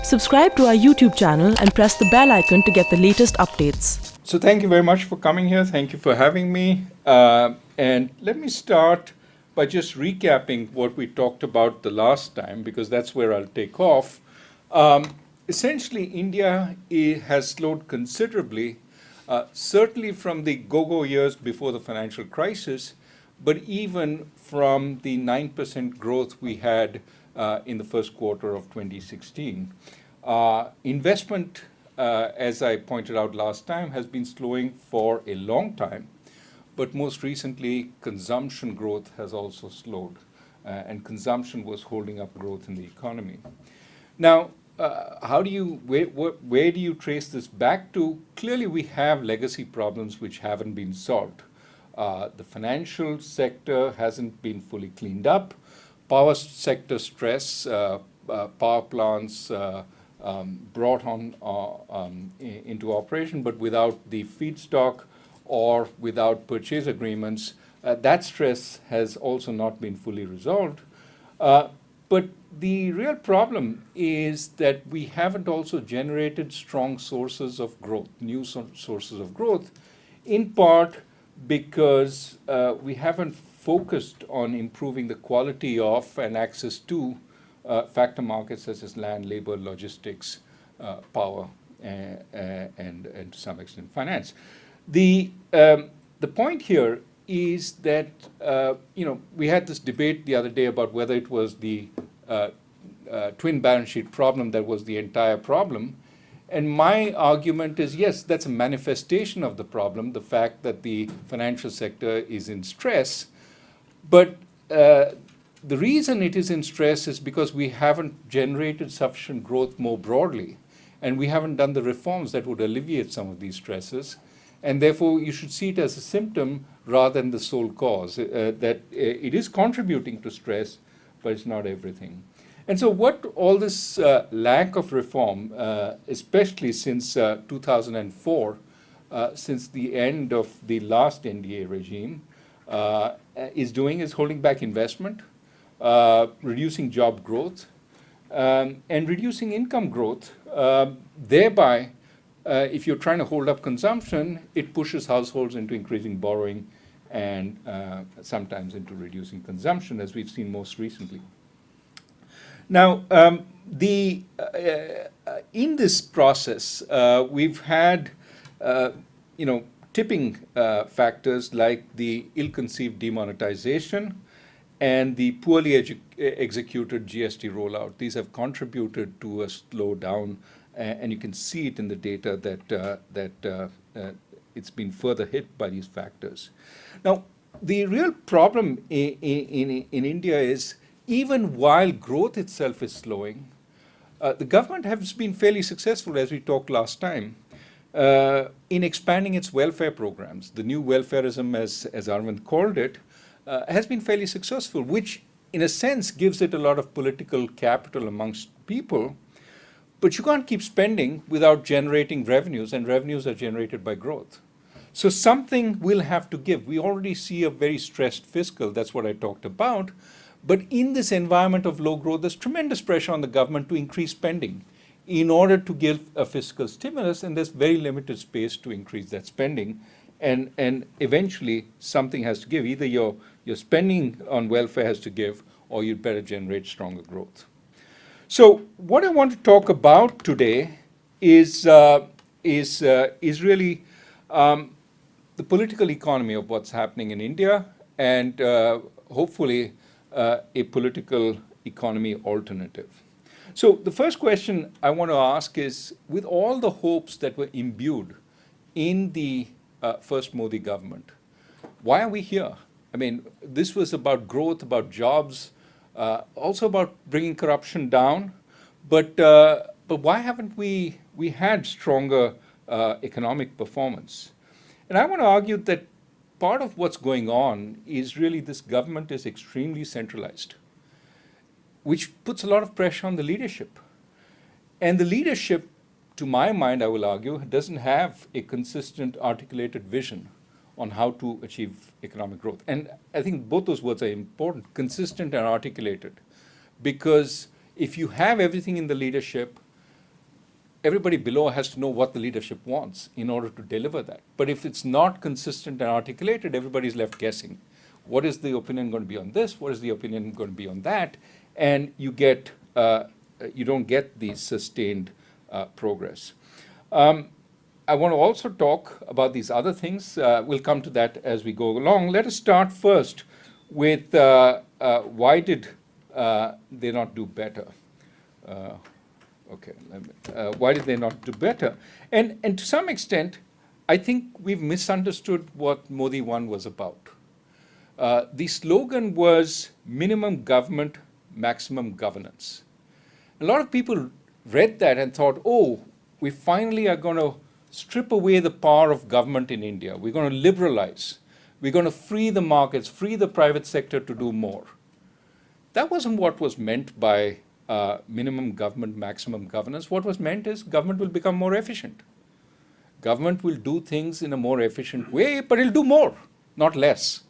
Subscribe to our YouTube channel and press the bell icon to get the latest updates. So thank you very much for coming here. Thank you for having me. And let me start by just recapping what we talked about the last time, because that's where I'll take off. Essentially, India has slowed considerably, certainly from the go-go years before the financial crisis, but even from the 9% growth we had in the first quarter of 2016. Investment, as I pointed out last time, has been slowing for a long time, but most recently, consumption growth has also slowed, and consumption was holding up growth in the economy. Now, where do you trace this back to? Clearly, we have legacy problems which haven't been solved. The financial sector hasn't been fully cleaned up. Power sector stress, power plants brought on into operation, but without the feedstock or without purchase agreements, that stress has also not been fully resolved. But the real problem is that we haven't also generated strong sources of growth, new sources of growth, in part because we haven't focused on improving the quality of and access to factor markets such as land, labor, logistics, power, and to some extent finance. The point here is that we had this debate the other day about whether it was the twin balance sheet problem that was the entire problem. And my argument is, yes, that's a manifestation of the problem, the fact that the financial sector is in stress. But the reason it is in stress is because we haven't generated sufficient growth more broadly, and we haven't done the reforms that would alleviate some of these stresses. And therefore, you should see it as a symptom rather than the sole cause, that it is contributing to stress, but it's not everything. And so what all this lack of reform, especially since 2004, since the end of the last NDA regime, is doing is holding back investment, reducing job growth, and reducing income growth. Thereby, if you're trying to hold up consumption, it pushes households into increasing borrowing and sometimes into reducing consumption, as we've seen most recently. Now, in this process, we've had, tipping factors like the ill-conceived demonetization and the poorly executed GST rollout. These have contributed to a slowdown, and you can see it in the data that it's been further hit by these factors. Now, the real problem in India is, even while growth itself is slowing, the government has been fairly successful, as we talked last time, in expanding its welfare programs. The new welfareism, as Arvind called it, has been fairly successful, which in a sense gives it a lot of political capital amongst people. But you can't keep spending without generating revenues, and revenues are generated by growth. So something will have to give. We already see a very stressed fiscal, that's what I talked about. But in this environment of low growth, there's tremendous pressure on the government to increase spending in order to give a fiscal stimulus, and there's very limited space to increase that spending. And eventually, something has to give. Either your spending on welfare has to give, or you'd better generate stronger growth. So what I want to talk about today is really the political economy of what's happening in India, and hopefully a political economy alternative. So the first question I want to ask is, with all the hopes that were imbued in the first Modi government, why are we here? I mean, this was about growth, about jobs, also about bringing corruption down. But why haven't we had stronger economic performance? And I want to argue that part of what's going on is really this government is extremely centralized, which puts a lot of pressure on the leadership. And the leadership, to my mind, I will argue, doesn't have a consistent articulated vision on how to achieve economic growth. And I think both those words are important, consistent and articulated, because if you have everything in the leadership, everybody below has to know what the leadership wants in order to deliver that. But if it's not consistent and articulated, everybody's left guessing. What is the opinion going to be on this? What is the opinion going to be on that? And you don't get the sustained progress. I want to also talk about these other things. We'll come to that as we go along. Let us start first with why did they not do better? Why did they not do better? And to some extent, I think we've misunderstood what Modi 1 was about. The slogan was minimum government, maximum governance. A lot of people read that and thought, oh, we finally are going to strip away the power of government in India. We're going to liberalize. We're going to free the markets, free the private sector to do more. That wasn't what was meant by minimum government, maximum governance. What was meant is government will become more efficient. Government will do things in a more efficient way, but it'll do more, not less.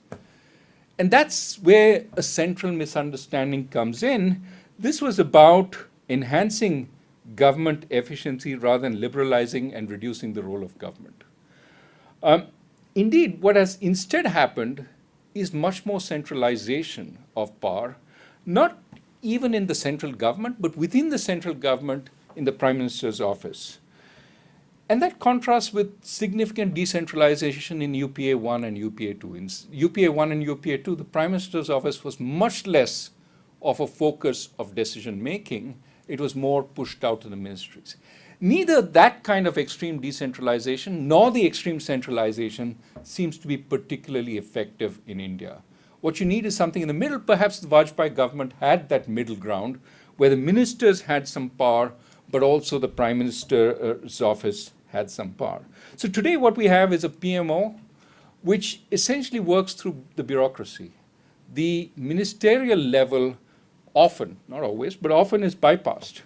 And that's where a central misunderstanding comes in. This was about enhancing government efficiency rather than liberalizing and reducing the role of government. Indeed, what has instead happened is much more centralization of power, not even in the central government, but within the central government in the Prime Minister's office. And that contrasts with significant decentralization in UPA 1 and UPA 2. In UPA 1 and UPA 2, the Prime Minister's office was much less of a focus of decision making. It was more pushed out to the ministries. Neither that kind of extreme decentralization nor the extreme centralization seems to be particularly effective in India. What you need is something in the middle. Perhaps the Vajpayee government had that middle ground where the ministers had some power, but also the Prime Minister's office had some power. So today what we have is a PMO which essentially works through the bureaucracy. The ministerial level often, not always, but often is bypassed.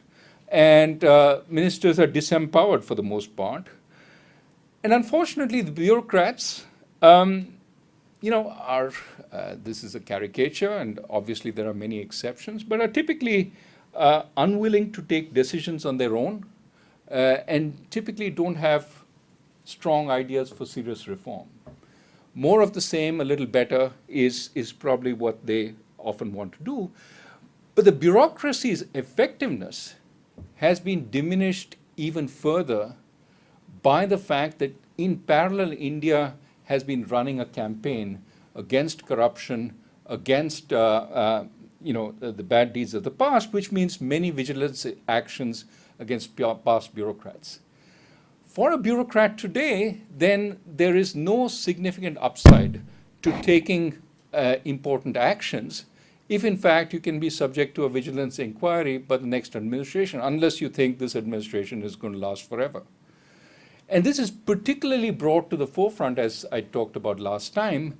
And ministers are disempowered for the most part. And unfortunately, the bureaucrats, are, this is a caricature, and obviously there are many exceptions, but are typically unwilling to take decisions on their own, and typically don't have strong ideas for serious reform. More of the same, a little better, is probably what they often want to do. But the bureaucracy's effectiveness has been diminished even further by the fact that in parallel, India has been running a campaign against corruption, against the bad deeds of the past, which means many vigilance actions against past bureaucrats. For a bureaucrat today, then there is no significant upside to taking important actions if in fact you can be subject to a vigilance inquiry by the next administration, unless you think this administration is going to last forever. And this is particularly brought to the forefront, as I talked about last time,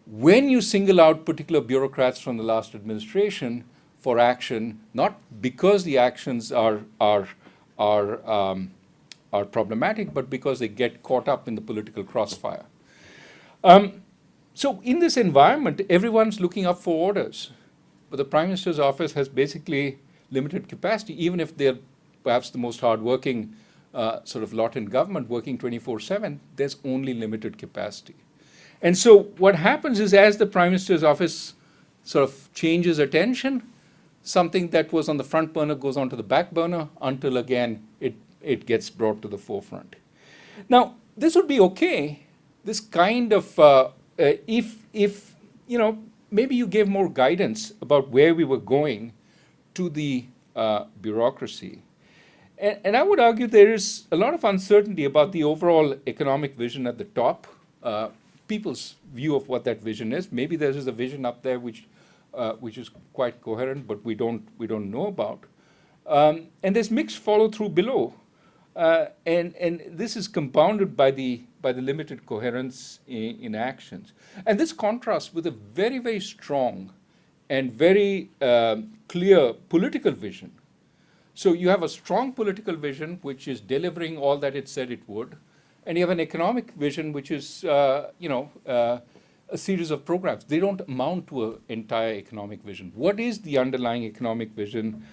when you single out particular bureaucrats from the last administration for action, not because the actions are problematic, but because they get caught up in the political crossfire. So in this environment, everyone's looking up for orders. But the Prime Minister's office has basically limited capacity, even if they're perhaps the most hardworking sort of lot in government, working 24/7, there's only limited capacity. And so what happens is, as the Prime Minister's office sort of changes attention, something that was on the front burner goes onto the back burner until, again, it gets brought to the forefront. Now, this would be okay, this kind of, if maybe you gave more guidance about where we were going to the bureaucracy. And I would argue there is a lot of uncertainty about the overall economic vision at the top, people's view of what that vision is. Maybe there is a vision up there which is quite coherent, but we don't know about. And there's mixed follow-through below. And this is compounded by the limited coherence in actions. And this contrasts with a very, very strong and very clear political vision. So you have a strong political vision, which is delivering all that it said it would, and you have an economic vision, which is a series of programs. They don't amount to an entire economic vision. What is the underlying economic vision,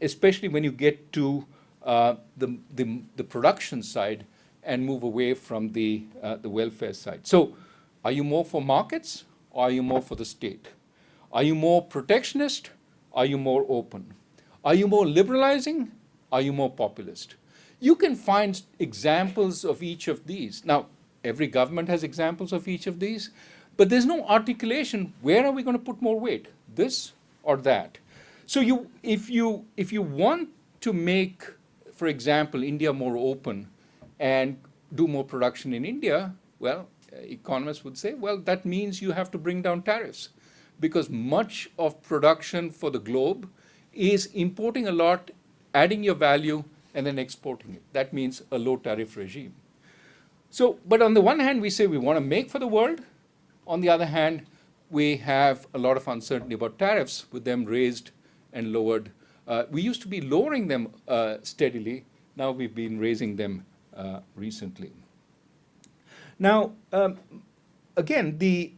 especially when you get to the production side and move away from the welfare side. So are you more for markets or are you more for the state? Are you more protectionist? Are you more open? Are you more liberalizing? Are you more populist? You can find examples of each of these. Now, every government has examples of each of these, but there's no articulation. Where are we going to put more weight? This or that? So if you want to make, for example, India more open and do more production in India, well, economists would say, well, that means you have to bring down tariffs, because much of production for the globe is importing a lot, adding your value, and then exporting it. That means a low tariff regime. So, but on the one hand, we say we want to make for the world. On the other hand, we have a lot of uncertainty about tariffs, with them raised and lowered. We used to be lowering them steadily. Now we've been raising them recently. Now, again, the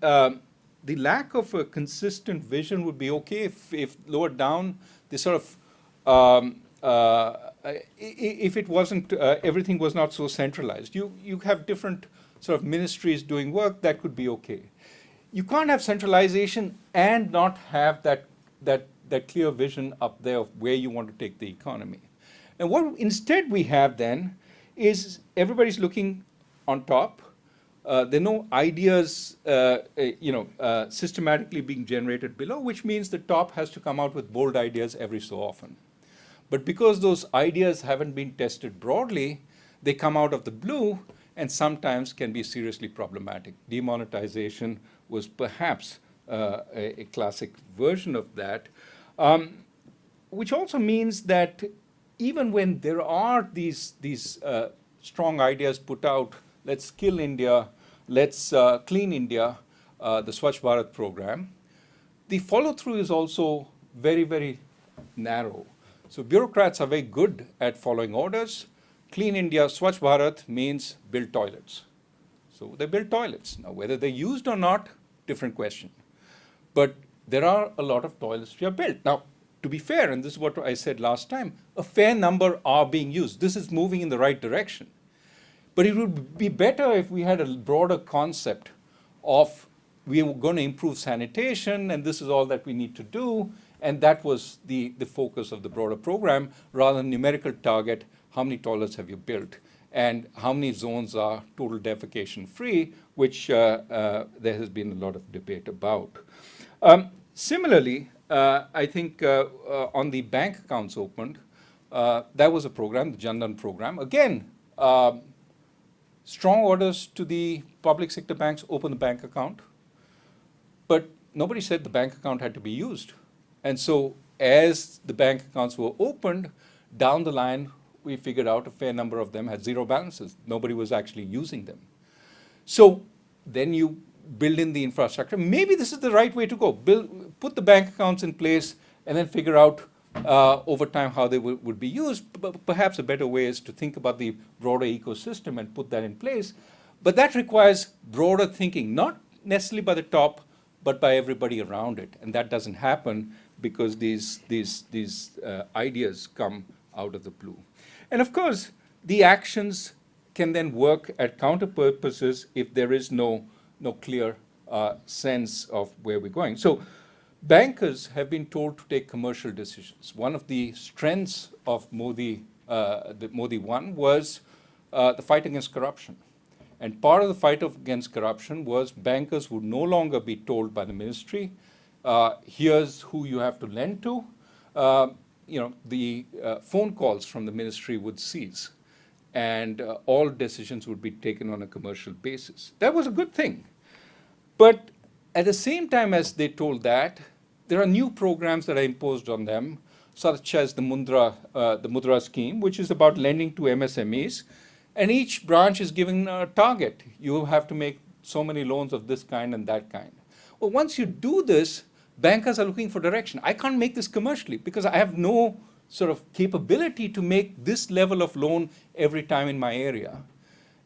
lack of a consistent vision would be okay if lowered down. The sort of if it wasn't, everything was not so centralized. You have different sort of ministries doing work, that could be okay. You can't have centralization and not have that clear vision up there of where you want to take the economy. And what instead we have then is everybody's looking on top. There are no ideas, systematically being generated below, which means the top has to come out with bold ideas every so often. But because those ideas haven't been tested broadly, they come out of the blue and sometimes can be seriously problematic. Demonetization was perhaps a classic version of that, which also means that even when there are these strong ideas put out, let's kill India, let's clean India, the Swachh Bharat program, the follow-through is also very, very narrow. So bureaucrats are very good at following orders. Clean India, Swachh Bharat means build toilets. So they build toilets. Now, whether they're used or not, different question. But there are a lot of toilets which are built. Now, to be fair, and this is what I said last time, a fair number are being used. This is moving in the right direction. But it would be better if we had a broader concept of we were going to improve sanitation and this is all that we need to do. And that was the focus of the broader program, rather than numerical target, how many toilets have you built and how many zones are total defecation free, which there has been a lot of debate about. Similarly, I think on the bank accounts opened, that was a program, the Jan Dhan program. Again, strong orders to the public sector banks, open the bank account. But nobody said the bank account had to be used. And so as the bank accounts were opened, down the line, we figured out a fair number of them had zero balances. Nobody was actually using them. So then you build in the infrastructure. Maybe this is the right way to go. Put the bank accounts in place and then figure out over time how they would be used. But perhaps a better way is to think about the broader ecosystem and put that in place. But that requires broader thinking, not necessarily by the top, but by everybody around it. And that doesn't happen because these ideas come out of the blue. And of course, the actions can then work at counter purposes if there is no clear sense of where we're going. So bankers have been told to take commercial decisions. One of the strengths of Modi, the Modi one, was the fight against corruption. And part of the fight against corruption was bankers would no longer be told by the ministry, here's who you have to lend to. The phone calls from the ministry would cease, and all decisions would be taken on a commercial basis. That was a good thing. But at the same time as they told that, there are new programs that are imposed on them, such as the Mudra scheme, which is about lending to MSMEs. And each branch is given a target. You have to make so many loans of this kind and that kind. Well, once you do this, bankers are looking for direction. I can't make this commercially because I have no sort of capability to make this level of loan every time in my area.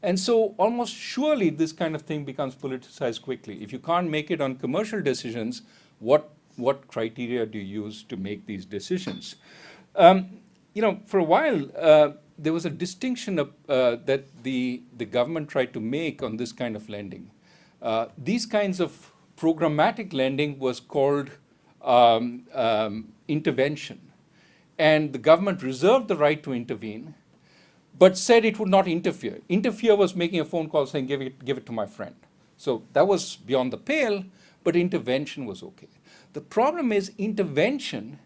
And so almost surely this kind of thing becomes politicized quickly. If you can't make it on commercial decisions, what criteria do you use to make these decisions? for a while, there was a distinction that the government tried to make on this kind of lending. These kinds of programmatic lending was called intervention. And the government reserved the right to intervene, but said it would not interfere. Interfere was making a phone call saying, give it to my friend. So that was beyond the pale, but intervention was okay. The problem is intervention,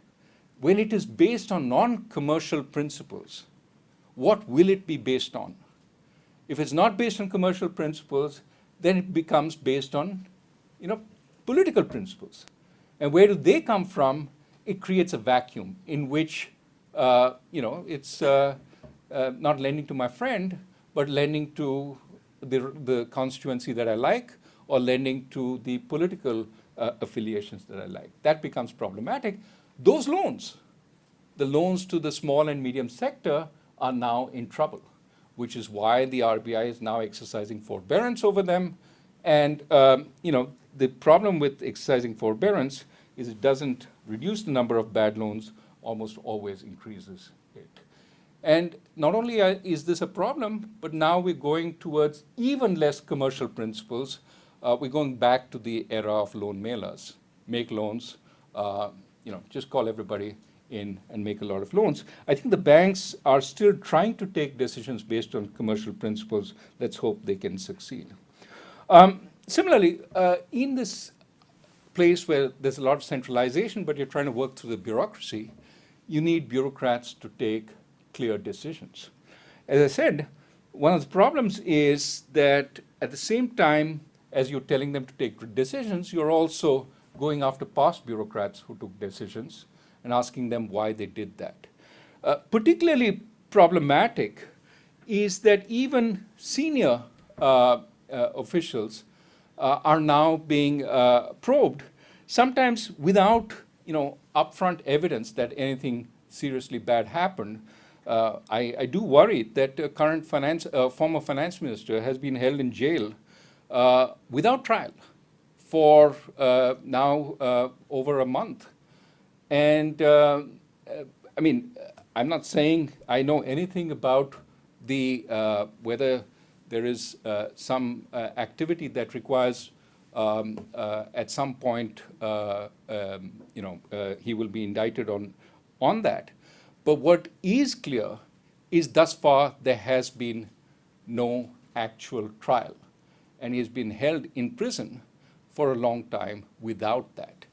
when it is based on non-commercial principles, what will it be based on? If it's not based on commercial principles, then it becomes based on, political principles. And where do they come from? It creates a vacuum in which, it's not lending to my friend, but lending to the constituency that I like, or lending to the political affiliations that I like. That becomes problematic. Those loans, the loans to the small and medium sector, are now in trouble, which is why the RBI is now exercising forbearance over them. And the problem with exercising forbearance is it doesn't reduce the number of bad loans, almost always increases it. And not only is this a problem, but now we're going towards even less commercial principles. We're going back to the era of loan mailers. Make loans, just call everybody in and make a lot of loans. I think the banks are still trying to take decisions based on commercial principles. Let's hope they can succeed. Similarly, in this place where there's a lot of centralization, but you're trying to work through the bureaucracy, you need bureaucrats to take clear decisions. As I said, one of the problems is that at the same time as you're telling them to take decisions, you're also going after past bureaucrats who took decisions and asking them why they did that. Particularly problematic is that even senior officials are now being probed, sometimes without upfront evidence that anything seriously bad happened. I do worry that a current former finance minister has been held in jail without trial for now over a month. And I'm not saying I know anything about the whether there is some activity that requires at some point he will be indicted on that. But what is clear is thus far there has been no actual trial, and he has been held in prison for a long time without that.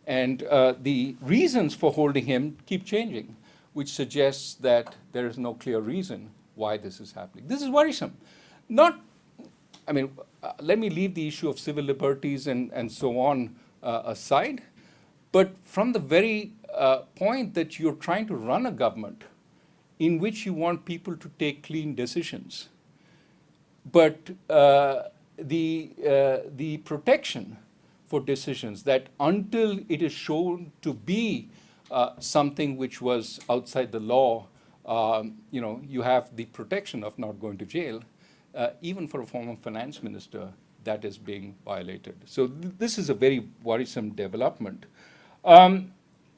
And the reasons for holding him keep changing, which suggests that there is no clear reason why this is happening. This is worrisome. Let me leave the issue of civil liberties and so on aside, but from the very point that you're trying to run a government in which you want people to take clean decisions, but the protection for decisions that until it is shown to be something which was outside the law, you have the protection of not going to jail. Even for a former finance minister, that is being violated. So this is a very worrisome development.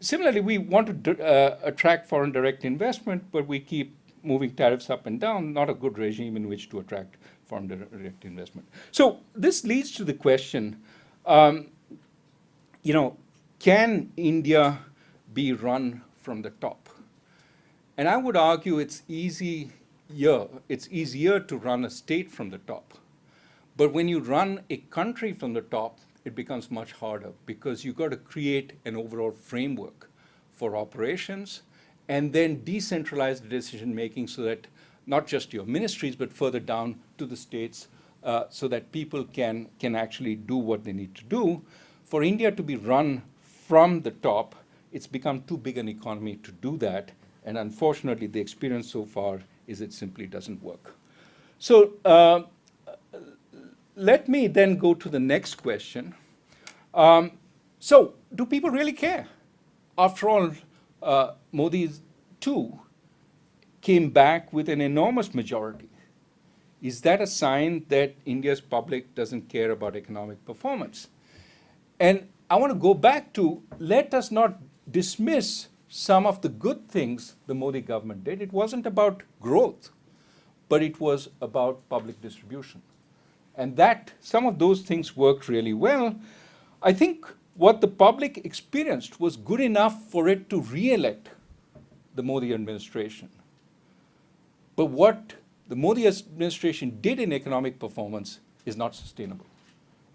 Similarly, we want to attract foreign direct investment, but we keep moving tariffs up and down, not a good regime in which to attract foreign direct investment. So this leads to the question, can India be run from the top? And I would argue it's easier to run a state from the top. But when you run a country from the top, it becomes much harder because you've got to create an overall framework for operations and then decentralize the decision making so that not just your ministries, but further down to the states so that people can actually do what they need to do. For India to be run from the top, it's become too big an economy to do that. And unfortunately, the experience so far is it simply doesn't work. So let me then go to the next question. So do people really care? After all, Modi too came back with an enormous majority. Is that a sign that India's public doesn't care about economic performance? And I want to go back to, let us not dismiss some of the good things the Modi government did. It wasn't about growth, but it was about public distribution. And that some of those things worked really well. I think what the public experienced was good enough for it to re-elect the Modi administration. But what the Modi administration did in economic performance is not sustainable.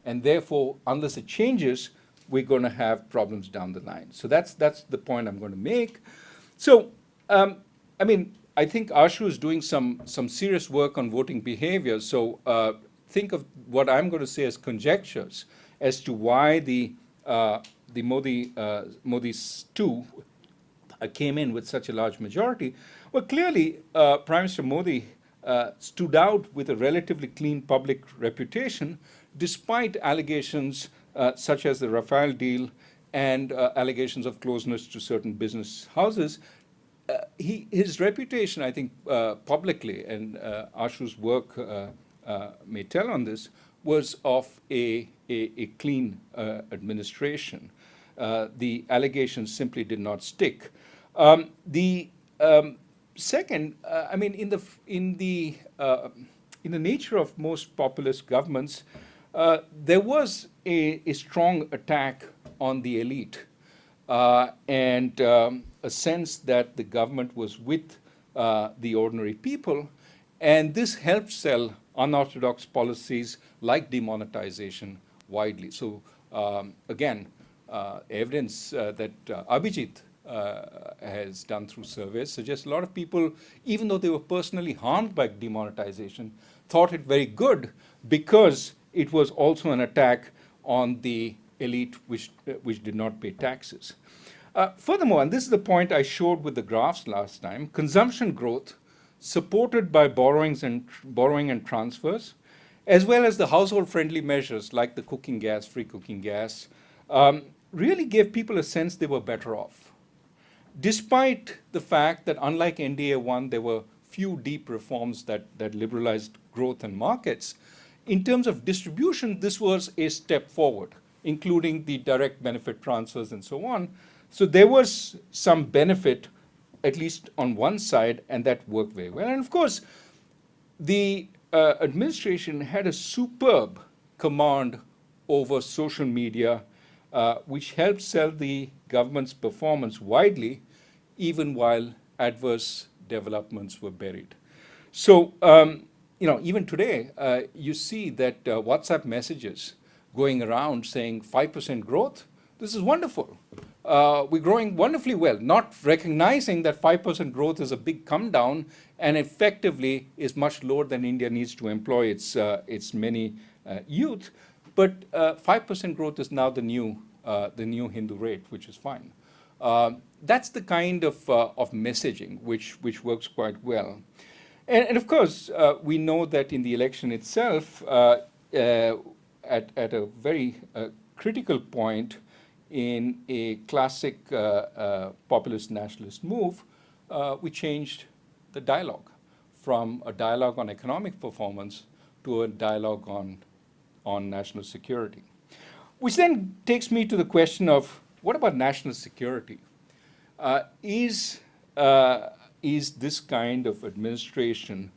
And therefore, unless it changes, we're going to have problems down the line. So that's the point I'm going to make. So, I mean, I think Ashu is doing some serious work on voting behavior. So think of what I'm going to say as conjectures as to why the Modi's two came in with such a large majority. Well, clearly, Prime Minister Modi stood out with a relatively clean public reputation, despite allegations such as the Rafale deal and allegations of closeness to certain business houses. His reputation, I think, publicly, and Ashu's work may tell on this, was of a clean administration. The allegations simply did not stick. Second, I mean, in the nature of most populist governments, there was a strong attack on the elite and a sense that the government was with the ordinary people, and this helped sell unorthodox policies like demonetization widely. So again, evidence that Abhijit has done through surveys suggests a lot of people, even though they were personally harmed by demonetization, thought it very good because it was also an attack on the elite which did not pay taxes. Furthermore, and this is the point I showed with the graphs last time, consumption growth supported by borrowing and transfers, as well as the household-friendly measures like the cooking gas, free cooking gas, really gave people a sense they were better off. Despite the fact that unlike NDA 1, there were few deep reforms that liberalized growth and markets, in terms of distribution, this was a step forward, including the direct benefit transfers and so on. So there was some benefit, at least on one side, and that worked very well. And of course, the administration had a superb command over social media, which helped sell the government's performance widely, even while adverse developments were buried. So, even today, you see that WhatsApp messages going around saying 5% growth. This is wonderful. We're growing wonderfully well, not recognizing that 5% growth is a big come down and effectively is much lower than India needs to employ its many youth. But 5% growth is now the new Hindu rate, which is fine. That's the kind of messaging which works quite well. And of course, we know that in the election itself, at a very critical point in a classic populist nationalist move, we changed the dialogue from a dialogue on economic performance to a dialogue on national security. Which then takes me to the question of, what about national security? Is this kind of administration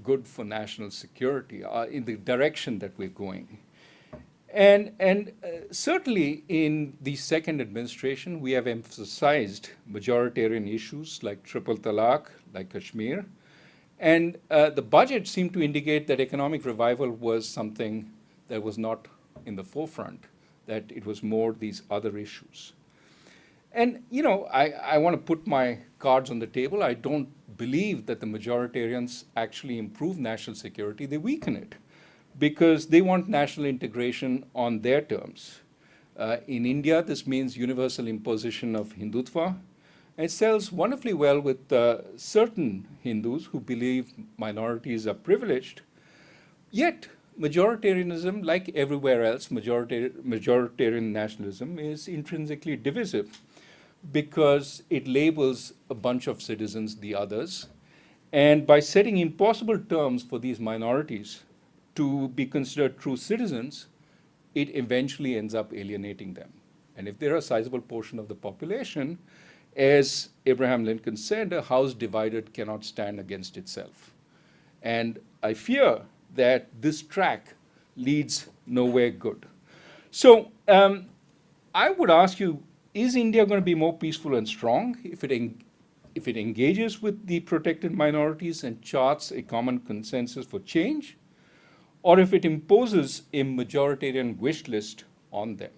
good for national security in the direction that we're going? And certainly in the second administration, we have emphasized majoritarian issues like triple talaq, like Kashmir. And the budget seemed to indicate that economic revival was something that was not in the forefront, that it was more these other issues. And, I want to put my cards on the table. I don't believe that the majoritarians actually improve national security. They weaken it because they want national integration on their terms. In India, this means universal imposition of Hindutva. And it sells wonderfully well with certain Hindus who believe minorities are privileged. Yet, majoritarianism, like everywhere else, majoritarian nationalism is intrinsically divisive because it labels a bunch of citizens the others. And by setting impossible terms for these minorities to be considered true citizens, it eventually ends up alienating them. And if they're a sizable portion of the population, as Abraham Lincoln said, a house divided cannot stand against itself. And I fear that this track leads nowhere good. So I would ask you, is India going to be more peaceful and strong if it engages with the protected minorities and charts a common consensus for change, or if it imposes a majoritarian wish list on them?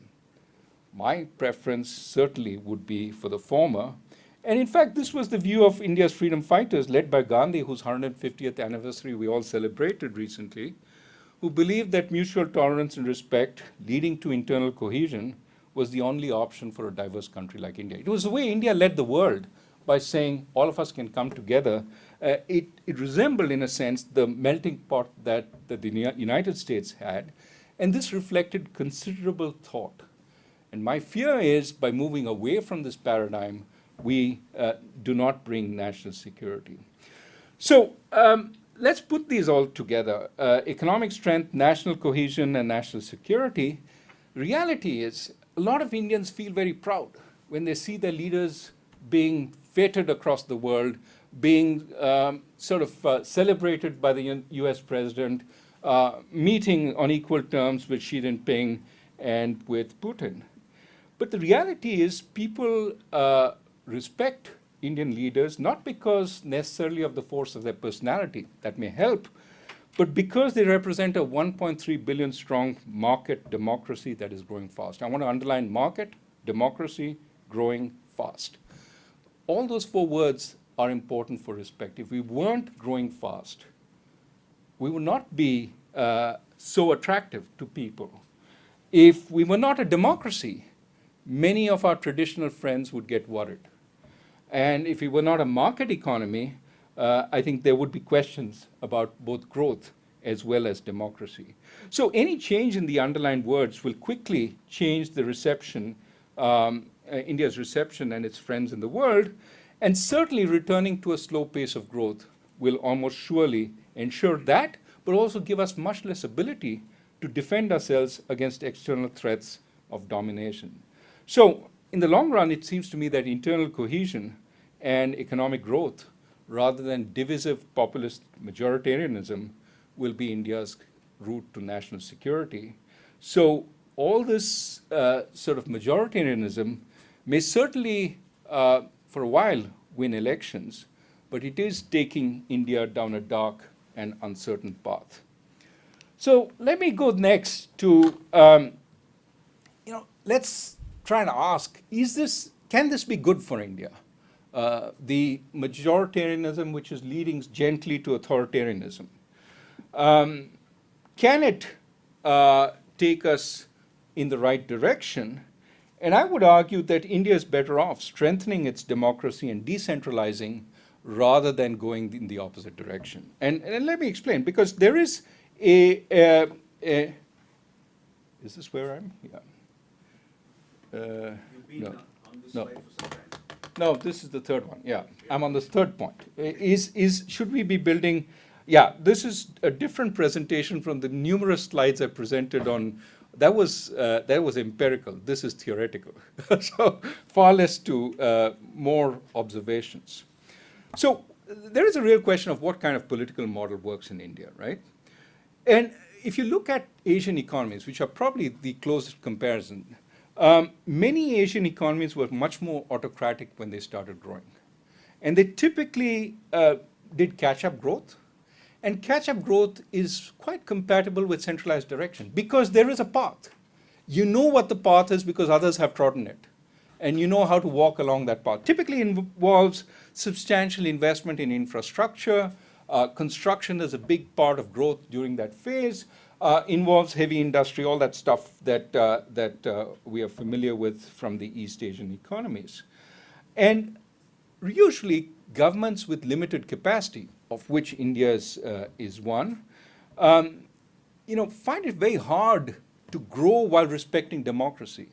My preference certainly would be for the former. And in fact, this was the view of India's freedom fighters, led by Gandhi, whose 150th anniversary we all celebrated recently, who believed that mutual tolerance and respect leading to internal cohesion was the only option for a diverse country like India. It was the way India led the world, by saying all of us can come together. It resembled, in a sense, the melting pot that the United States had, and this reflected considerable thought. And my fear is, by moving away from this paradigm, we do not bring national security. So let's put these all together. Economic strength, national cohesion, and national security. Reality is, a lot of Indians feel very proud when they see their leaders being feted across the world, being celebrated by the US president, meeting on equal terms with Xi Jinping and with Putin. But the reality is, people respect Indian leaders, not because necessarily of the force of their personality, that may help, but because they represent a 1.3 billion strong market democracy that is growing fast. I want to underline market, democracy, growing fast. All those four words are important for respect. If we weren't growing fast, we would not be so attractive to people. If we were not a democracy, many of our traditional friends would get worried. And if we were not a market economy, I think there would be questions about both growth as well as democracy. So any change in the underlying words will quickly change the reception, India's reception and its friends in the world, and certainly returning to a slow pace of growth will almost surely ensure that, but also give us much less ability to defend ourselves against external threats of domination. So in the long run, it seems to me that internal cohesion and economic growth, rather than divisive populist majoritarianism, will be India's route to national security. So all this majoritarianism may certainly, for a while, win elections, but it is taking India down a dark and uncertain path. So let me go next to, let's try and ask, can this be good for India? The majoritarianism which is leading gently to authoritarianism. Can it take us in the right direction? And I would argue that India is better off strengthening its democracy and decentralizing rather than going in the opposite direction. And let me explain, because there is is this where I'm? Yeah. You've been on this slide for some time. No, this is the third one. Yeah, I'm on this third point. Should we be building? Yeah, this is a different presentation from the numerous slides I presented on. That was empirical. This is theoretical. So far less to more observations. So there is a real question of what kind of political model works in India, right? And if you look at Asian economies, which are probably the closest comparison, many Asian economies were much more autocratic when they started growing. And they typically did catch-up growth. And catch-up growth is quite compatible with centralized direction because there is a path. You know what the path is because others have trodden it. And you know how to walk along that path. Typically involves substantial investment in infrastructure. Construction is a big part of growth during that phase. Involves heavy industry, all that stuff that we are familiar with from the East Asian economies. And usually governments with limited capacity, of which India is one, find it very hard to grow while respecting democracy.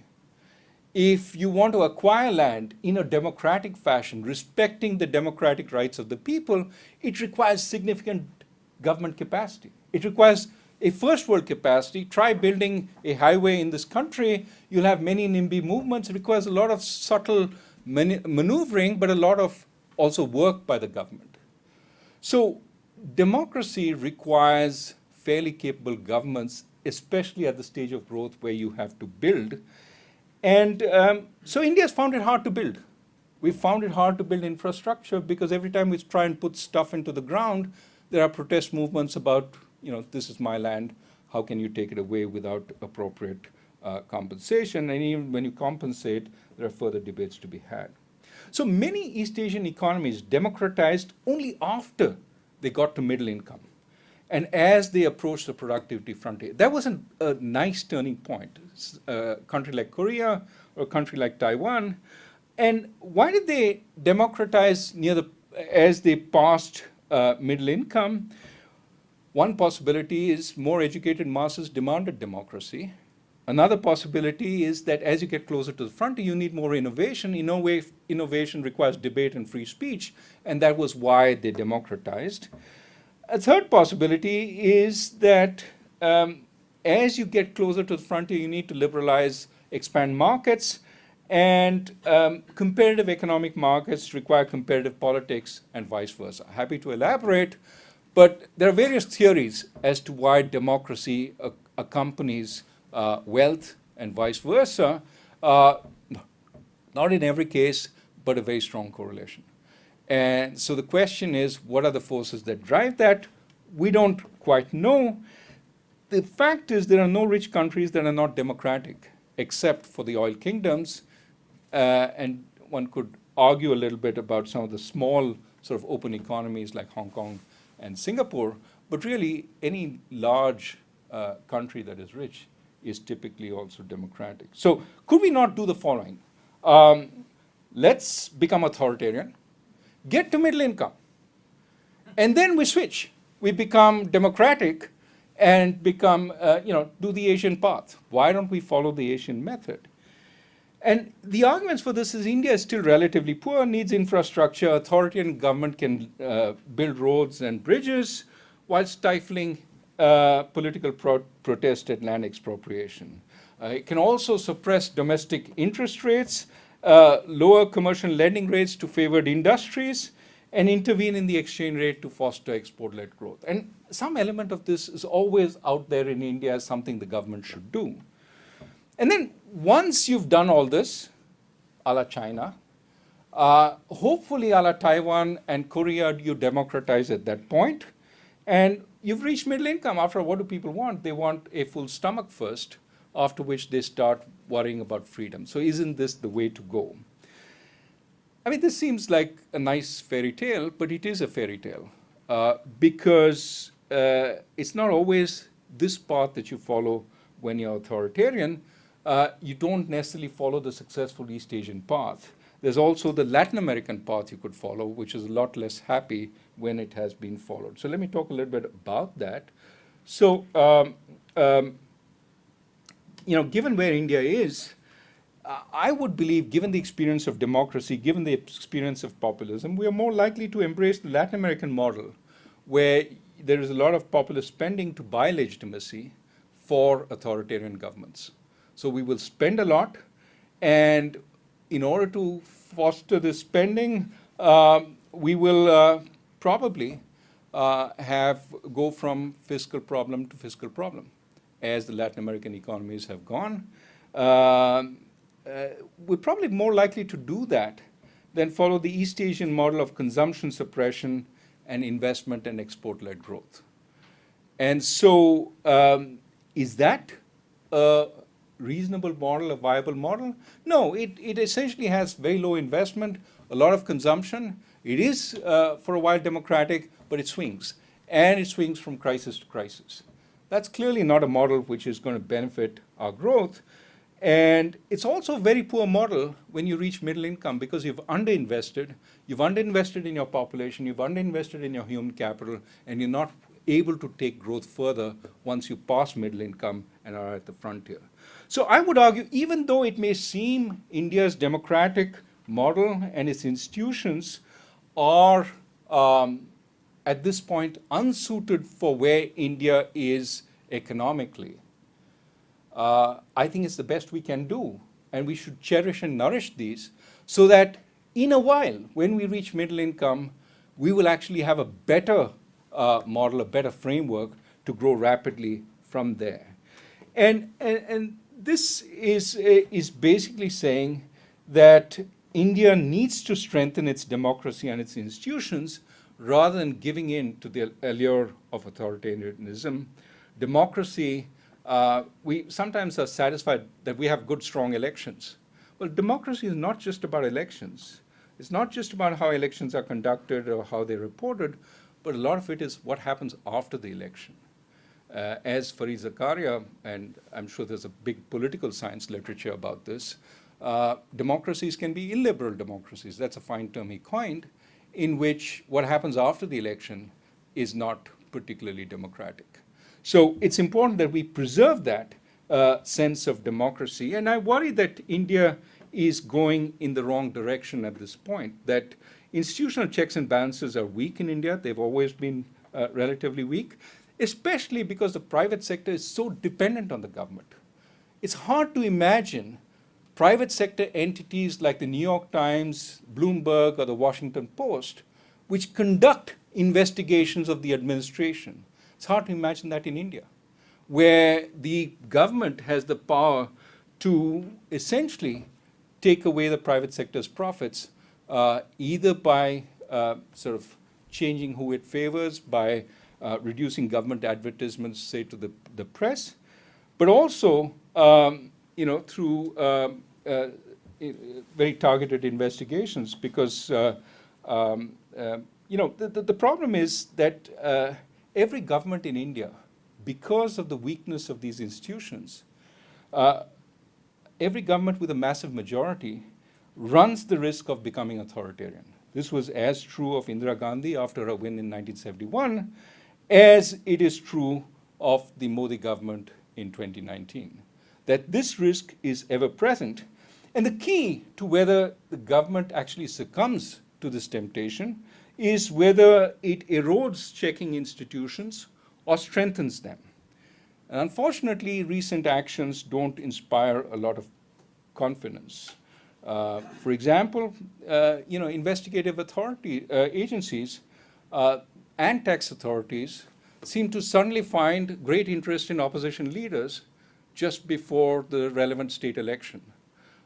If you want to acquire land in a democratic fashion, respecting the democratic rights of the people, it requires significant government capacity. It requires a first world capacity. Try building a highway in this country, you'll have many NIMBY movements. It requires a lot of subtle maneuvering, but a lot of also work by the government. So democracy requires fairly capable governments, especially at the stage of growth where you have to build. And so India's found it hard to build. We found it hard to build infrastructure because every time we try and put stuff into the ground, there are protest movements about, this is my land, how can you take it away without appropriate compensation? And even when you compensate, there are further debates to be had. So many East Asian economies democratized only after they got to middle income and as they approached the productivity frontier. That wasn't a nice turning point. A country like Korea or a country like Taiwan. And why did they democratize as they passed middle income? One possibility is more educated masses demanded democracy. Another possibility is that as you get closer to the frontier, you need more innovation. Innovation requires debate and free speech, and that was why they democratized. A third possibility is that as you get closer to the frontier, you need to liberalize, expand markets, and competitive economic markets require competitive politics and vice versa. Happy to elaborate, but there are various theories as to why democracy accompanies wealth and vice versa. Not in every case, but a very strong correlation. And so the question is, what are the forces that drive that? We don't quite know. The fact is there are no rich countries that are not democratic, except for the oil kingdoms. And one could argue a little bit about some of the small sort of open economies like Hong Kong and Singapore, but really any large country that is rich is typically also democratic. So could we not do the following? Let's become authoritarian, get to middle income, and then we switch. We become democratic and become, do the Asian path. Why don't we follow the Asian method? And the arguments for this is India is still relatively poor, needs infrastructure. Authoritarian government can build roads and bridges while stifling political protest and land expropriation. It can also suppress domestic interest rates, lower commercial lending rates to favored industries, and intervene in the exchange rate to foster export-led growth. And some element of this is always out there in India as something the government should do. And then once you've done all this, a la China, hopefully a la Taiwan and Korea, you democratize at that point, and you've reached middle income. After all, what do people want? They want a full stomach first, after which they start worrying about freedom. So isn't this the way to go? I mean, this seems like a nice fairy tale, but it is a fairy tale because it's not always this path that you follow when you're authoritarian. You don't necessarily follow the successful East Asian path. There's also the Latin American path you could follow, which is a lot less happy when it has been followed. So let me talk a little bit about that. So, given where India is, I would believe, given the experience of democracy, given the experience of populism, we are more likely to embrace the Latin American model, where there is a lot of populist spending to buy legitimacy for authoritarian governments. So we will spend a lot, and in order to foster this spending, we will probably go from fiscal problem to fiscal problem, as the Latin American economies have gone. We're probably more likely to do that than follow the East Asian model of consumption suppression and investment and export-led growth. And so is that a reasonable model, a viable model? No, it essentially has very low investment, a lot of consumption. It is, for a while, democratic, but it swings. And it swings from crisis to crisis. That's clearly not a model which is going to benefit our growth. And it's also a very poor model when you reach middle income because you've underinvested in your population, you've underinvested in your human capital, and you're not able to take growth further once you pass middle income and are at the frontier. So I would argue, even though it may seem India's democratic model and its institutions are at this point unsuited for where India is economically, I think it's the best we can do. And we should cherish and nourish these so that in a while, when we reach middle income, we will actually have a better model, a better framework to grow rapidly from there. And this is basically saying that India needs to strengthen its democracy and its institutions rather than giving in to the allure of authoritarianism. Democracy, we sometimes are satisfied that we have good, strong elections. Well, democracy is not just about elections. It's not just about how elections are conducted or how they're reported, but a lot of it is what happens after the election. As Fareed Zakaria, and I'm sure there's a big political science literature about this, democracies can be illiberal democracies. That's a fine term he coined, in which what happens after the election is not particularly democratic. So it's important that we preserve that sense of democracy. And I worry that India is going in the wrong direction at this point, that institutional checks and balances are weak in India. They've always been relatively weak, especially because the private sector is so dependent on the government. It's hard to imagine private sector entities like the New York Times, Bloomberg, or the Washington Post, which conduct investigations of the administration. It's hard to imagine that in India, where the government has the power to essentially take away the private sector's profits, either by sort of changing who it favors, by reducing government advertisements, say, to the press, but also through very targeted investigations, because the problem is that every government in India, because of the weakness of these institutions, every government with a massive majority runs the risk of becoming authoritarian. This was as true of Indira Gandhi after her win in 1971, as it is true of the Modi government in 2019. That this risk is ever present. And the key to whether the government actually succumbs to this temptation is whether it erodes checking institutions or strengthens them. And unfortunately, recent actions don't inspire a lot of confidence. For example, investigative agencies and tax authorities seem to suddenly find great interest in opposition leaders just before the relevant state election.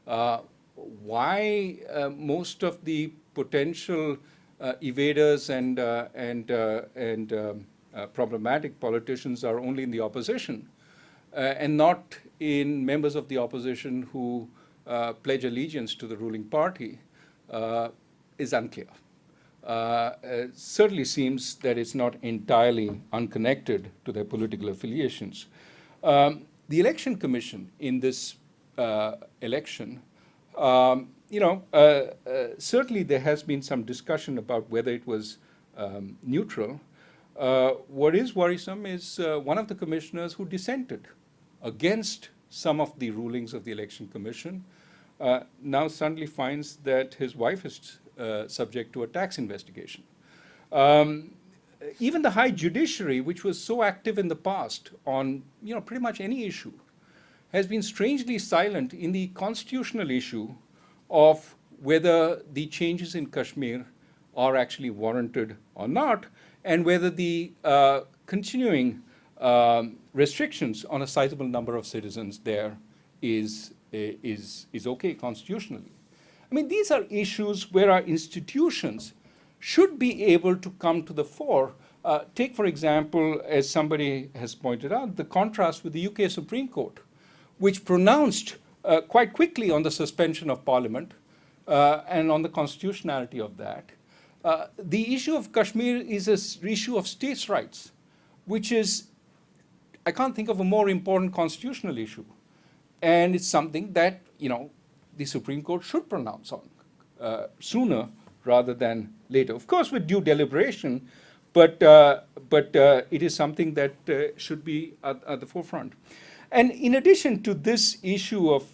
Why most of the potential evaders and problematic politicians are only in the opposition and not in members of the opposition who pledge allegiance to the ruling party is unclear. It certainly seems that it's not entirely unconnected to their political affiliations. The Election Commission in this election, certainly there has been some discussion about whether it was neutral. What is worrisome is one of the commissioners who dissented against some of the rulings of the Election Commission now suddenly finds that his wife is subject to a tax investigation. Even the high judiciary, which was so active in the past on pretty much any issue, has been strangely silent in the constitutional issue of whether the changes in Kashmir are actually warranted or not, and whether the continuing restrictions on a sizable number of citizens there is okay constitutionally. I mean, these are issues where our institutions should be able to come to the fore. Take, for example, as somebody has pointed out, the contrast with the UK Supreme Court, which pronounced quite quickly on the suspension of Parliament and on the constitutionality of that. The issue of Kashmir is an issue of states' rights, which is, I can't think of a more important constitutional issue. And it's something that, the Supreme Court should pronounce on sooner rather than later. Of course, with due deliberation, but it is something that should be at the forefront. And in addition to this issue of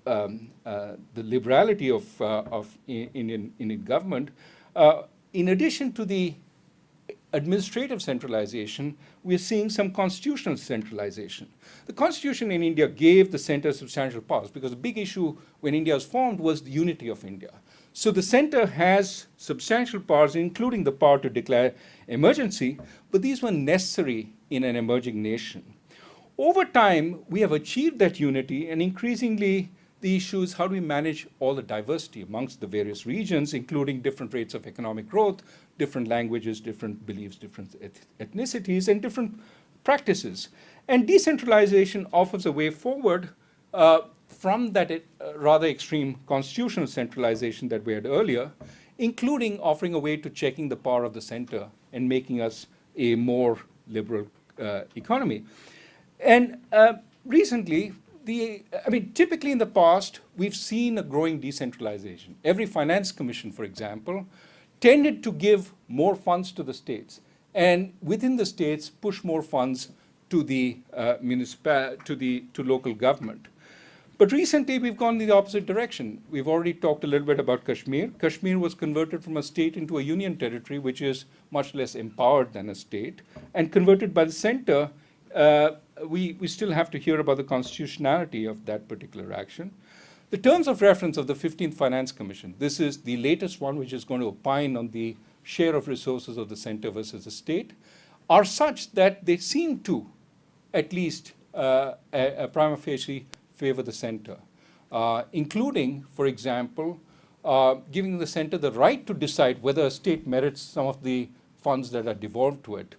the liberality of Indian government, in addition to the administrative centralization, we're seeing some constitutional centralization. The constitution in India gave the center substantial powers because the big issue when India was formed was the unity of India. So the center has substantial powers, including the power to declare emergency, but these were necessary in an emerging nation. Over time, we have achieved that unity, and increasingly the issue is how do we manage all the diversity amongst the various regions, including different rates of economic growth, different languages, different beliefs, different ethnicities, and different practices. And decentralization offers a way forward from that rather extreme constitutional centralization that we had earlier, including offering a way to checking the power of the center and making us a more liberal economy. And recently, typically in the past, we've seen a growing decentralization. Every finance commission, for example, tended to give more funds to the states, and within the states, push more funds to the to local government. But recently, we've gone in the opposite direction. We've already talked a little bit about Kashmir. Kashmir was converted from a state into a union territory, which is much less empowered than a state, and converted by the center. We still have to hear about the constitutionality of that particular action. The terms of reference of the 15th Finance Commission, this is the latest one which is going to opine on the share of resources of the center versus the state, are such that they seem to, at least a prima facie, favor the center, including, for example, giving the center the right to decide whether a state merits some of the funds that are devolved to it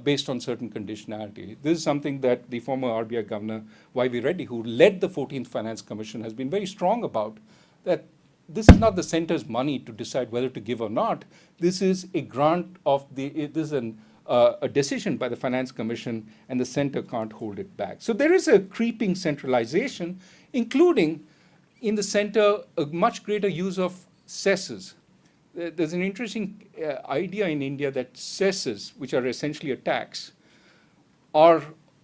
based on certain conditionality. This is something that the former RBI governor, Y.V. Reddy, who led the 14th Finance Commission, has been very strong about, that this is not the center's money to decide whether to give or not. This is a grant of this is a decision by the Finance Commission, and the center can't hold it back. So there is a creeping centralization, including in the center a much greater use of cesses. There's an interesting idea in India that cesses, which are essentially a tax,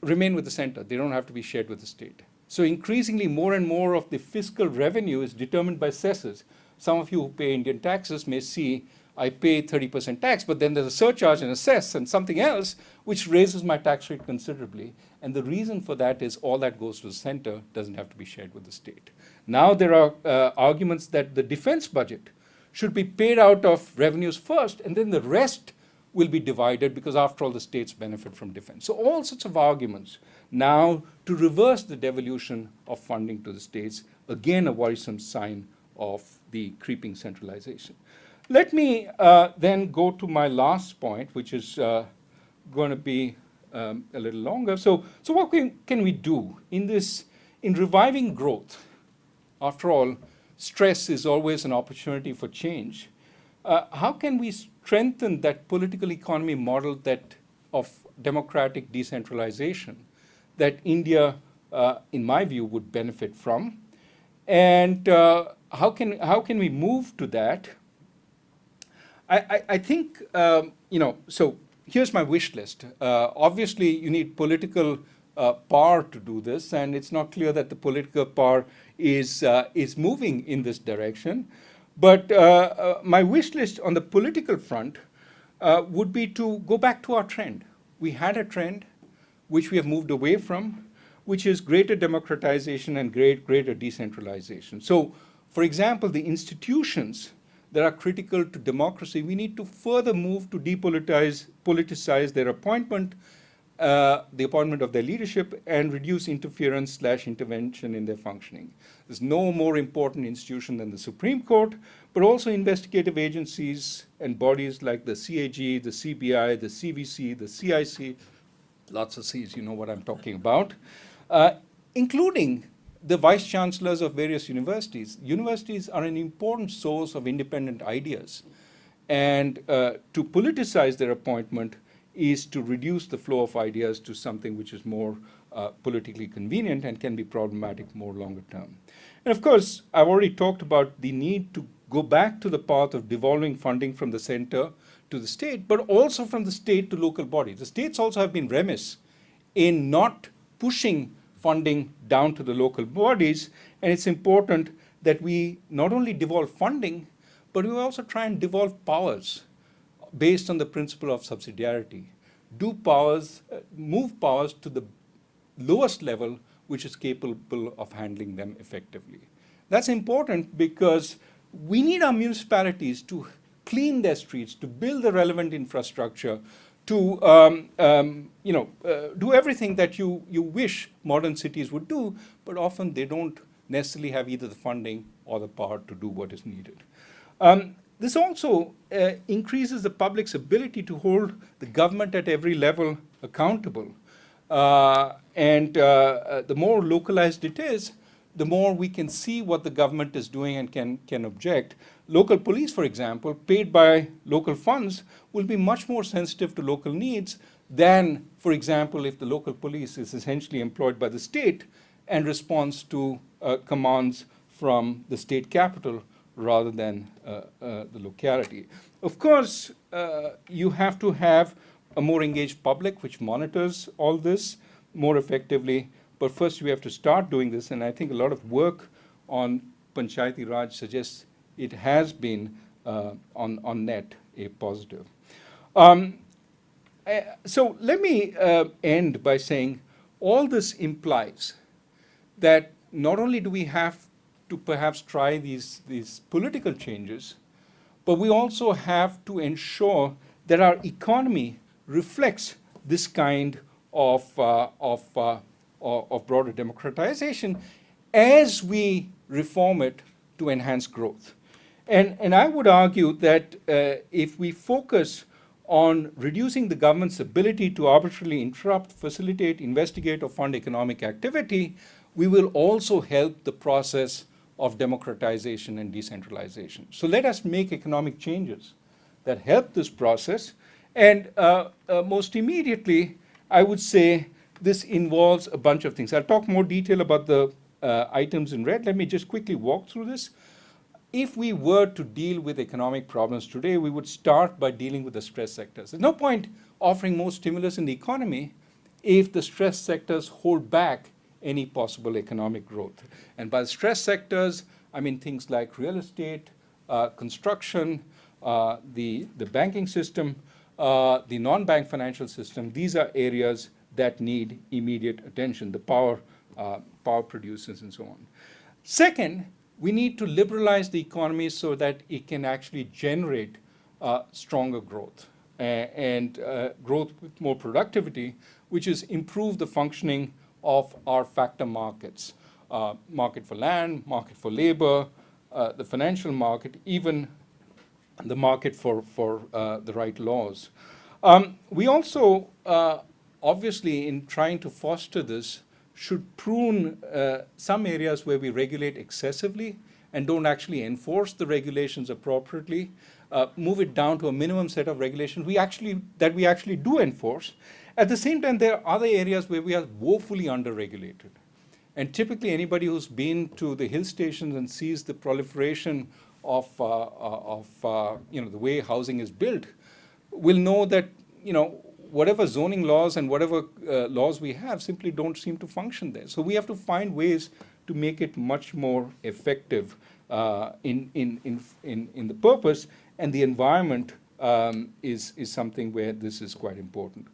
remain with the center. They don't have to be shared with the state. So increasingly, more and more of the fiscal revenue is determined by cesses. Some of you who pay Indian taxes may see I pay 30% tax, but then there's a surcharge and a cess and something else which raises my tax rate considerably. And the reason for that is all that goes to the center doesn't have to be shared with the state. Now there are arguments that the defense budget should be paid out of revenues first, and then the rest will be divided because, after all, the states benefit from defense. So all sorts of arguments now to reverse the devolution of funding to the states, again a worrisome sign of the creeping centralization. Let me then go to my last point, which is going to be a little longer. So what can we do in reviving growth? After all, stress is always an opportunity for change. How can we strengthen that political economy model of democratic decentralization that India, in my view, would benefit from? And how can we move to that? I think, so here's my wish list. Obviously, you need political power to do this, and it's not clear that the political power is moving in this direction. But my wish list on the political front would be to go back to our trend. We had a trend which we have moved away from, which is greater democratization and greater decentralization. So, for example, the institutions that are critical to democracy, we need to further move to politicize their appointment, the appointment of their leadership, and reduce interference/intervention in their functioning. There's no more important institution than the Supreme Court, but also investigative agencies and bodies like the CAG, the CBI, the CVC, the CIC, lots of C's, you know what I'm talking about, including the vice chancellors of various universities. Universities are an important source of independent ideas. And to politicize their appointment is to reduce the flow of ideas to something which is more politically convenient and can be problematic more longer term. And of course, I've already talked about the need to go back to the path of devolving funding from the center to the state, but also from the state to local bodies. The states also have been remiss in not pushing funding down to the local bodies, and it's important that we not only devolve funding, but we also try and devolve powers based on the principle of subsidiarity, move powers to the lowest level which is capable of handling them effectively. That's important because we need our municipalities to clean their streets, to build the relevant infrastructure, to do everything that you wish modern cities would do, but often they don't necessarily have either the funding or the power to do what is needed. This also increases the public's ability to hold the government at every level accountable. And the more localized it is, the more we can see what the government is doing and can object. Local police, for example, paid by local funds, will be much more sensitive to local needs than, for example, if the local police is essentially employed by the state and responds to commands from the state capital rather than the locality. Of course, you have to have a more engaged public which monitors all this more effectively. But first, we have to start doing this, and I think a lot of work on Panchayati Raj suggests it has been on net a positive. So let me end by saying all this implies that not only do we have to perhaps try these political changes, but we also have to ensure that our economy reflects this kind of broader democratization as we reform it to enhance growth. And I would argue that if we focus on reducing the government's ability to arbitrarily interrupt, facilitate, investigate, or fund economic activity, we will also help the process of democratization and decentralization. So let us make economic changes that help this process. And most immediately, I would say this involves a bunch of things. I'll talk more detail about the items in red. Let me just quickly walk through this. If we were to deal with economic problems today, we would start by dealing with the stress sectors. There's no point offering more stimulus in the economy if the stress sectors hold back any possible economic growth. And by stress sectors, I mean things like real estate, construction, the banking system, the non-bank financial system. These are areas that need immediate attention, the power producers and so on. Second, we need to liberalize the economy so that it can actually generate stronger growth and growth with more productivity, which is improve the functioning of our factor markets, market for land, market for labor, the financial market, even the market for the right laws. We also, obviously, in trying to foster this, should prune some areas where we regulate excessively and don't actually enforce the regulations appropriately, move it down to a minimum set of regulations that we actually do enforce. At the same time, there are other areas where we are woefully under-regulated. And typically, anybody who's been to the hill stations and sees the proliferation of the way housing is built will know that whatever zoning laws and whatever laws we have simply don't seem to function there. So we have to find ways to make it much more effective in the purpose, and the environment is something where this is quite important.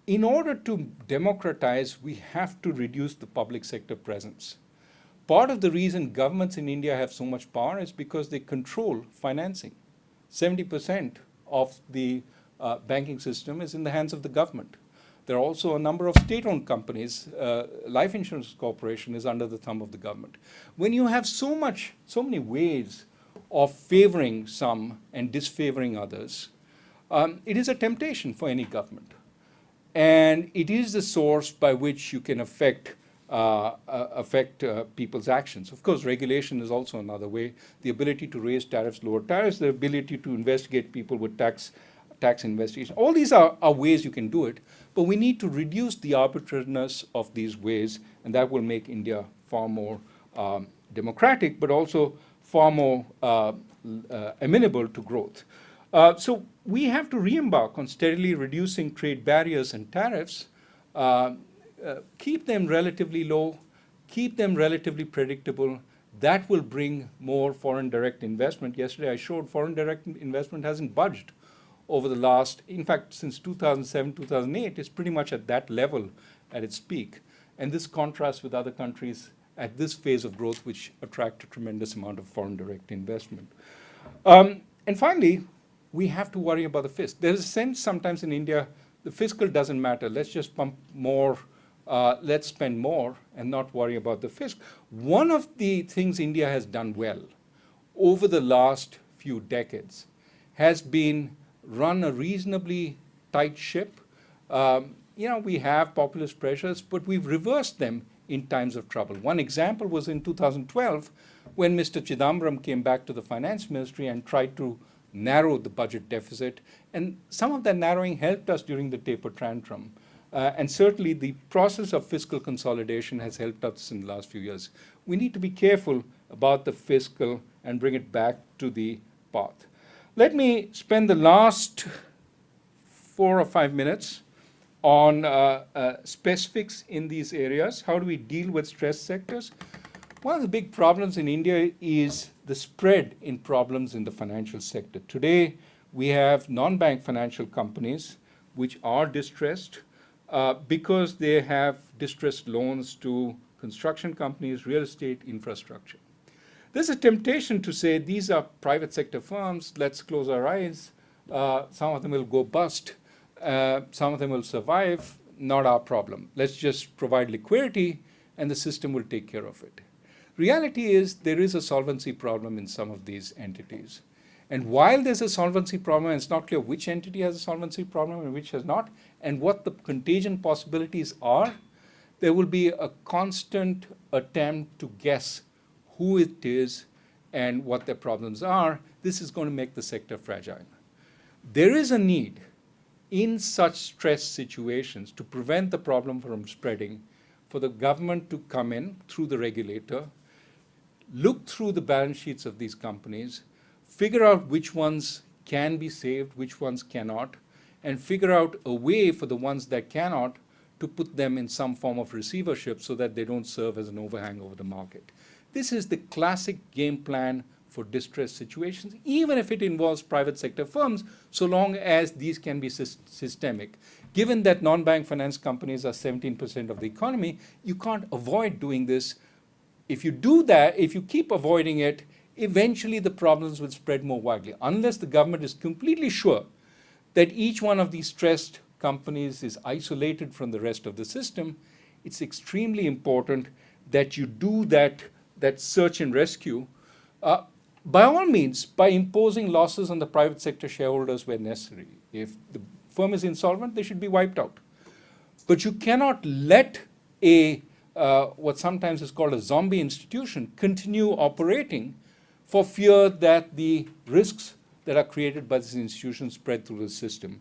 In order to democratize, we have to reduce the public sector presence. Part of the reason governments in India have so much power is because they control financing. 70% of the banking system is in the hands of the government. There are also a number of state-owned companies. Life Insurance Corporation is under the thumb of the government. When you have so many ways of favoring some and disfavoring others, it is a temptation for any government. And it is the source by which you can affect people's actions. Of course, regulation is also another way. The ability to raise tariffs, lower tariffs, the ability to investigate people with tax investigation. All these are ways you can do it, but we need to reduce the arbitrariness of these ways, and that will make India far more democratic, but also far more amenable to growth. So we have to re-embark on steadily reducing trade barriers and tariffs, keep them relatively low, keep them relatively predictable, That will bring more foreign direct investment. Yesterday I showed foreign direct investment hasn't budged over the last, in fact, since 2007, 2008, it's pretty much at that level at its peak. And this contrasts with other countries at this phase of growth, which attract a tremendous amount of foreign direct investment. And finally, we have to worry about the fisc. There's a sense sometimes in India, the fiscal doesn't matter. Let's just pump more, let's spend more and not worry about the fisc. One of the things India has done well over the last few decades has been run a reasonably tight ship. We have populist pressures, but we've reversed them in times of trouble. One example was in 2012, when Mr. Chidambaram came back to the finance ministry and tried to narrow the budget deficit. And some of that narrowing helped us during the taper tantrum. And certainly the process of fiscal consolidation has helped us in the last few years. We need to be careful about the fiscal and bring it back to the path. Let me spend the last 4 or 5 minutes on specifics in these areas. How do we deal with stress sectors? One of the big problems in India is the spread in problems in the financial sector. Today, we have non-bank financial companies which are distressed because they have distressed loans to construction companies, real estate, infrastructure. There's a temptation to say these are private sector firms, let's close our eyes. Some of them will go bust, some of them will survive, not our problem. Let's just provide liquidity and the system will take care of it. Reality is there is a solvency problem in some of these entities. And while there's a solvency problem, it's not clear which entity has a solvency problem and which has not, and what the contagion possibilities are, there will be a constant attempt to guess who it is and what their problems are. This is going to make the sector fragile. There is a need in such stress situations to prevent the problem from spreading for the government to come in through the regulator, look through the balance sheets of these companies, figure out which ones can be saved, which ones cannot, and figure out a way for the ones that cannot to put them in some form of receivership so that they don't serve as an overhang over the market. This is the classic game plan for distressed situations, even if it involves private sector firms, so long as these can be systemic. Given that non-bank finance companies are 17% of the economy, you can't avoid doing this. If you do that, if you keep avoiding it, eventually the problems will spread more widely. Unless the government is completely sure that each one of these stressed companies is isolated from the rest of the system, it's extremely important that you do that search and rescue. By all means, by imposing losses on the private sector shareholders where necessary. If the firm is insolvent, they should be wiped out. But you cannot let what sometimes is called a zombie institution continue operating for fear that the risks that are created by this institution spread through the system.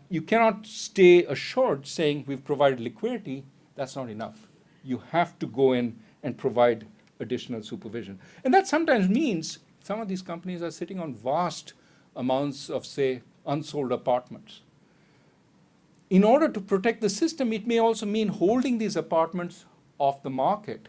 You cannot stay assured saying we've provided liquidity. That's not enough. You have to go in and provide additional supervision. And that sometimes means some of these companies are sitting on vast amounts of, say, unsold apartments. In order to protect the system, it may also mean holding these apartments off the market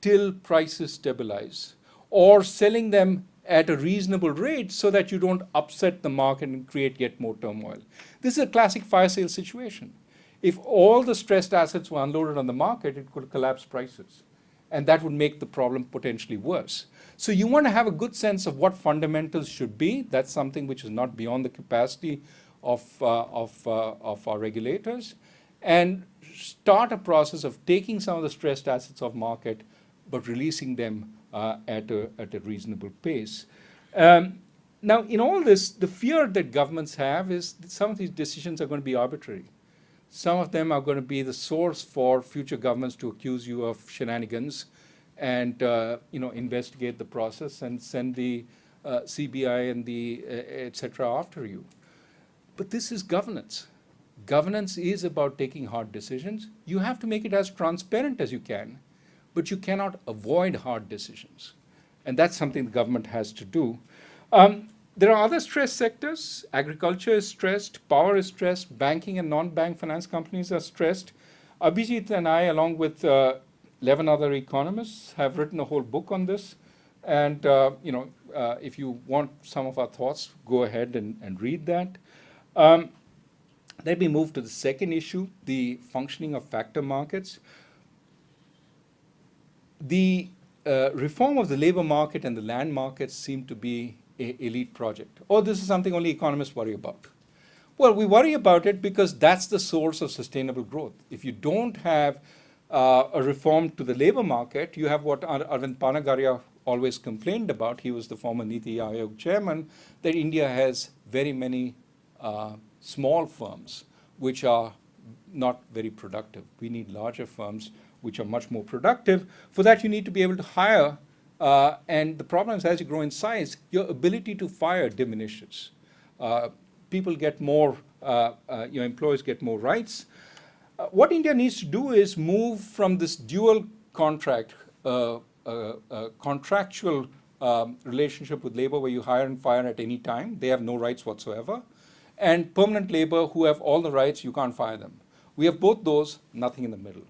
till prices stabilize, or selling them at a reasonable rate so that you don't upset the market and create yet more turmoil. This is a classic fire sale situation. If all the stressed assets were unloaded on the market, it could collapse prices. And that would make the problem potentially worse. So you want to have a good sense of what fundamentals should be. That's something which is not beyond the capacity of our regulators. And start a process of taking some of the stressed assets off market, but releasing them at a reasonable pace. Now, in all this, the fear that governments have is that some of these decisions are going to be arbitrary. Some of them are going to be the source for future governments to accuse you of shenanigans and investigate the process and send the CBI and the et cetera after you. But this is governance. Governance is about taking hard decisions. You have to make it as transparent as you can, but you cannot avoid hard decisions. And that's something the government has to do. There are other stressed sectors. Agriculture is stressed, power is stressed, banking and non-bank finance companies are stressed. Abhijit and I, along with 11 other economists have written a whole book on this. And, if you want some of our thoughts, go ahead and read that. Let me move to the second issue, the functioning of factor markets. The reform of the labor market and the land markets seem to be an elite project. Or this is something only economists worry about. Well, we worry about it because that's the source of sustainable growth. If you don't have a reform to the labor market, you have what Arvind Panagaria always complained about. He was the former Niti Aayog chairman, that India has very many small firms which are not very productive. We need larger firms which are much more productive. For that, you need to be able to hire. And the problem is, as you grow in size, your ability to fire diminishes. People get more, your employees get more rights. What India needs to do is move from this dual contract, contractual relationship with labor where you hire and fire at any time. They have no rights whatsoever. And permanent labor who have all the rights, you can't fire them. We have both those, nothing in the middle.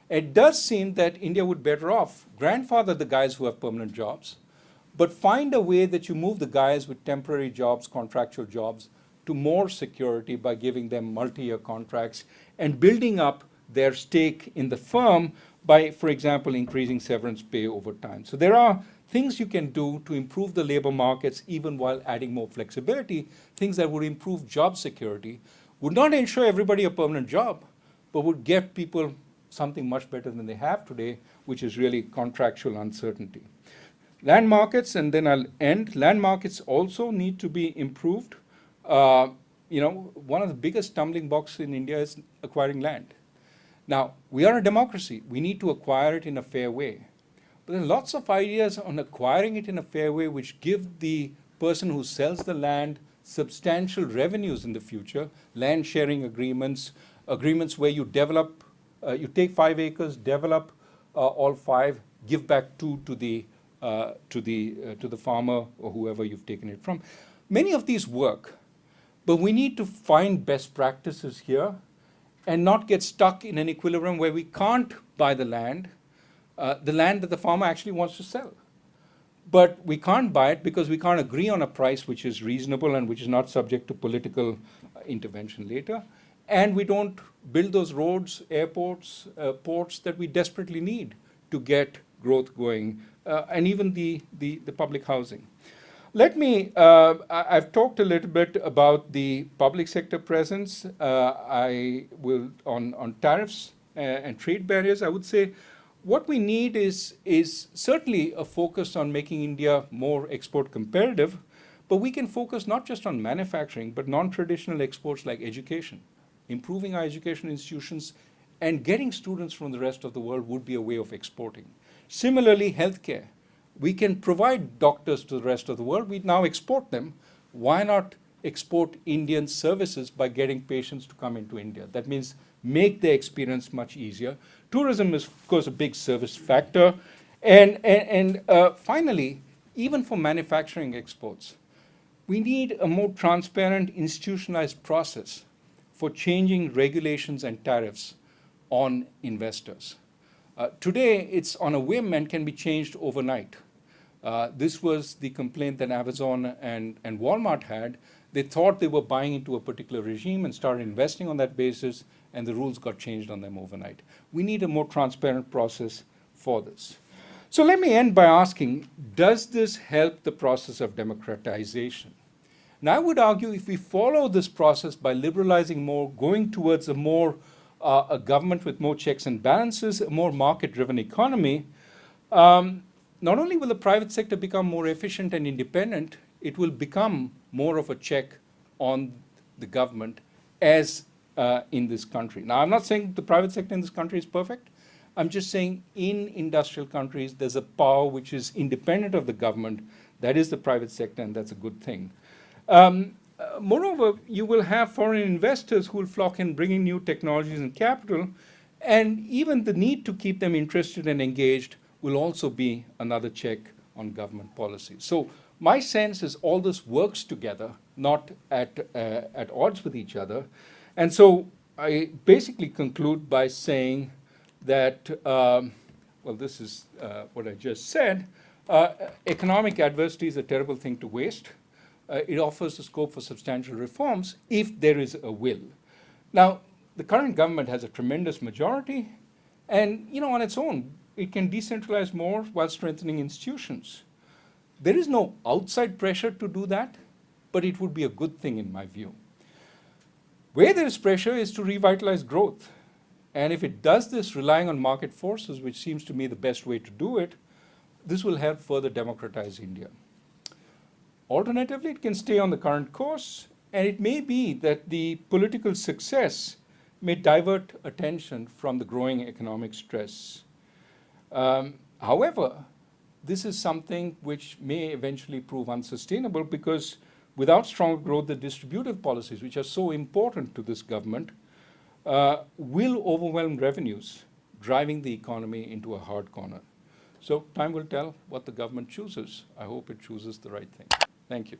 It does seem that India would better off grandfather the guys who have permanent jobs, but find a way that you move the guys with temporary jobs, contractual jobs, to more security by giving them multi-year contracts and building up their stake in the firm by, for example, increasing severance pay over time. So there are things you can do to improve the labor markets even while adding more flexibility, things that would improve job security, would not ensure everybody a permanent job, but would get people something much better than they have today, which is really contractual uncertainty. Land markets, and then I'll end. Land markets also need to be improved. One of the biggest stumbling blocks in India is acquiring land. Now, we are a democracy. We need to acquire it in a fair way. But there are lots of ideas on acquiring it in a fair way which give the person who sells the land substantial revenues in the future, land sharing agreements, agreements where you develop, you take 5 acres, develop all 5, give back 2 to the farmer or whoever you've taken it from. Many of these work, but we need to find best practices here and not get stuck in an equilibrium where we can't buy the land that the farmer actually wants to sell. But we can't buy it because we can't agree on a price which is reasonable and which is not subject to political intervention later. And we don't build those roads, airports, ports that we desperately need to get growth going, and even the public housing. I've talked a little bit about the public sector presence. I will, on tariffs and trade barriers, I would say what we need is certainly a focus on making India more export competitive, but we can focus not just on manufacturing, but non-traditional exports like education. Improving our education institutions and getting students from the rest of the world would be a way of exporting. Similarly, healthcare. We can provide doctors to the rest of the world. We now export them. Why not export Indian services by getting patients to come into India? That means make their experience much easier. Tourism is, of course, a big service factor. And finally, even for manufacturing exports, we need a more transparent, institutionalized process for changing regulations and tariffs on investors. Today, it's on a whim and can be changed overnight. This was the complaint that Amazon and Walmart had. They thought they were buying into a particular regime and started investing on that basis, and the rules got changed on them overnight. We need a more transparent process for this. So let me end by asking, does this help the process of democratization? Now, I would argue if we follow this process by liberalizing more, going towards a government with more checks and balances, a more market-driven economy, not only will the private sector become more efficient and independent, it will become more of a check on the government as in this country. Now, I'm not saying the private sector in this country is perfect. I'm just saying in industrial countries, there's a power which is independent of the government. That is the private sector, and that's a good thing. Moreover, you will have foreign investors who will flock in bringing new technologies and capital, and even the need to keep them interested and engaged will also be another check on government policy. So my sense is all this works together, not at odds with each other. And so I basically conclude by saying that well, this is what I just said. Economic adversity is a terrible thing to waste. It offers the scope for substantial reforms if there is a will. Now, the current government has a tremendous majority, and on its own, it can decentralize more while strengthening institutions. There is no outside pressure to do that, but it would be a good thing in my view. Where there is pressure is to revitalize growth. And if it does this relying on market forces, which seems to me the best way to do it, this will help further democratize India. Alternatively, it can stay on the current course, and it may be that the political success may divert attention from the growing economic stress. However, this is something which may eventually prove unsustainable because without stronger growth, the distributive policies, which are so important to this government, will overwhelm revenues, driving the economy into a hard corner. So time will tell what the government chooses. I hope it chooses the right thing. Thank you.